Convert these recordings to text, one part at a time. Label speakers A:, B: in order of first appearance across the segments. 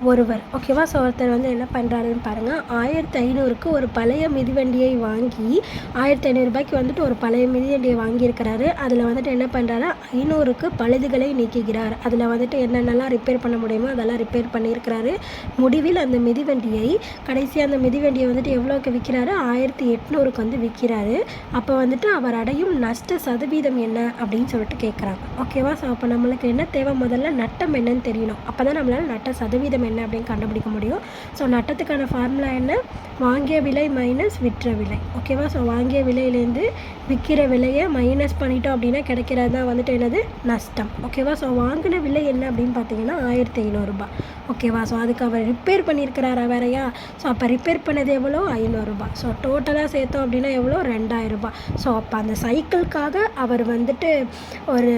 A: ஒருவர். ஓகேவா? ஸோ ஒருத்தர் வந்து என்ன பண்ணுறாருன்னு பாருங்கள். 1500க்கு ஒரு பழைய மிதிவண்டியை வாங்கி 1500 வந்துட்டு ஒரு பழைய மிதிவண்டியை வாங்கியிருக்கிறாரு. அதில் வந்துட்டு என்ன பண்ணுறாரு, 500க்கு பழுதுகளை நீக்குகிறார். அதில் வந்துட்டு என்னென்னலாம் ரிப்பேர் பண்ண முடியுமோ அதெல்லாம் ரிப்பேர் பண்ணியிருக்கிறாரு. முடிவில் அந்த மிதிவண்டியை கடைசியாக அந்த மிதிவண்டியை வந்துட்டு எவ்வளோக்கு விற்கிறாரு, 1800க்கு வந்து விற்கிறாரு. அப்போ வந்துட்டு அவர் அடையும் நஷ்ட சதவீதம் என்ன அப்படின்னு சொல்லிட்டு கேட்குறாங்க. ஓகேவா? ஸோ அப்போ நம்மளுக்கு என்ன தேவை, முதல்ல நட்டம் என்னன்னு தெரியணும். அப்போ தான் நம்மளால் நட்ட சதவீதம் என்ன அப்படின்னு கண்டுபிடிக்க முடியும். ஸோ நட்டத்துக்கான ஃபார்முலா என்ன, வாங்கிய விலை மைனஸ் விற்ற விலை. ஓகேவா? ஸோ வாங்கிய விலையிலேருந்து விற்கிற விலையை மைனஸ் பண்ணிட்டோம் அப்படின்னா கிடைக்கிறது தான் வந்துட்டு என்னது, நஷ்டம். ஓகேவா? ஸோ வாங்கின விலை என்ன அப்படின்னு பார்த்தீங்கன்னா 1500 ஓகேவா? ஸோ அதுக்கு அவர் ரிப்பேர் பண்ணியிருக்கிறாரா வேறையா? ஸோ அப்போ ரிப்பேர் பண்ணது எவ்வளோ, 500. ஸோ டோட்டலாக சேர்த்தோம் அப்படின்னா எவ்வளோ, 2000. ஸோ அப்போ அந்த சைக்கிளுக்காக அவர் வந்துட்டு ஒரு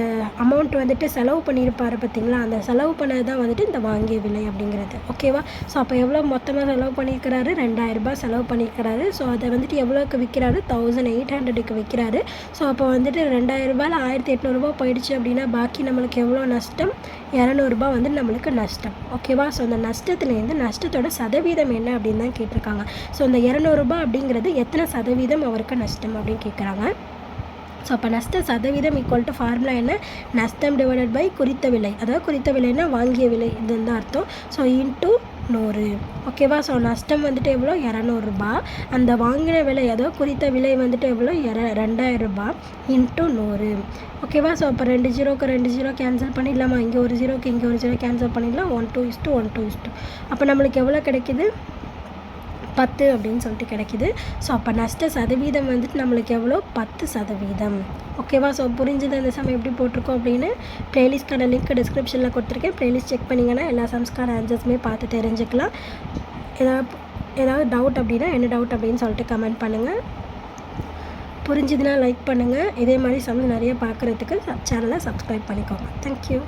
A: அமௌண்ட் வந்துட்டு செலவு பண்ணியிருப்பார் பார்த்தீங்களா, அந்த செலவு பண்ணது தான் வந்துட்டு இந்த வாங்கிய விலை அப்படிங்கிறது. ஓகேவா? ஸோ அப்போ எவ்வளோ மொத்தமாக செலவு பண்ணியிருக்கிறாரு, 2000 செலவு பண்ணியிருக்கிறாரு. ஸோ அதை வந்துட்டு எவ்வளோக்கு விற்கிறாரு, 1800க்கு விற்கிறாரு. ஸோ அப்போ வந்துட்டு 2000 1800 போயிடுச்சு அப்படின்னா பாக்கி நம்மளுக்கு எவ்வளோ நஷ்டம், 200 வந்து நம்மளுக்கு நஷ்டம். ஓகேவா? ஸோ அந்த நஷ்டத்துலேருந்து நஷ்டத்தோட சதவீதம் என்ன அப்படின்னு தான் கேட்டிருக்காங்க. ஸோ இந்த 200 அப்படிங்கிறது எத்தனை சதவீதம் அவருக்கு நஷ்டம் அப்படின்னு கேட்குறாங்க. ஸோ அப்போ நஷ்ட சதவீதம் ஈக்குவல் டு ஃபார்முலா என்ன, நஷ்டம் டிவைடட் பை குறித்த விலை. அதாவது குறித்த விலைன்னா வாங்கிய விலை, இதுன்னு தான் அர்த்தம். So into 100. ஓகேவா? ஸோ நஷ்டம் வந்துட்டு எவ்வளோ, 200. அந்த வாங்கின விலை அதாவது குறித்த விலை வந்துட்டு எவ்வளோ, 2000 இன்ட்டு 100. ஓகேவா? ஸோ அப்போ 2 0க்கு 2 0 கேன்சல் பண்ணிடலாமா, இங்கே ஒரு 0க்கு இங்கே ஒரு 0 கேன்சல் பண்ணிடலாம். 1:1:1:. அப்போ நம்மளுக்கு எவ்வளோ கிடைக்கிது, 10 அப்படின்னு சொல்லிட்டு கிடைக்கிது. ஸோ அப்போ நஷ்ட சதவீதம் வந்துட்டு நம்மளுக்கு எவ்வளோ, 10%. ஓகேவா? ஸோ புரிஞ்சது அந்த சம் எப்படி போட்டிருக்கோம் அப்படின்னு. ப்ளேலிஸ்ட்கான லிங்க் டிஸ்கிரிப்ஷனில் கொடுத்துருக்கேன். ப்ளேலிஸ்ட் செக் பண்ணிங்கன்னா எல்லா சம்ஸ்க்கான ஆன்சர்ஸுமே பார்த்து தெரிஞ்சுக்கலாம். ஏதாவது டவுட் அப்படின்னா என்ன டவுட் அப்படின்னு சொல்லிட்டு கமெண்ட் பண்ணுங்கள். புரிஞ்சுதுன்னா லைக் பண்ணுங்கள். இதே மாதிரி சம் நிறைய பார்க்குறதுக்கு சேனலை சப்ஸ்கிரைப் பண்ணிக்கோங்க. தேங்க்யூ.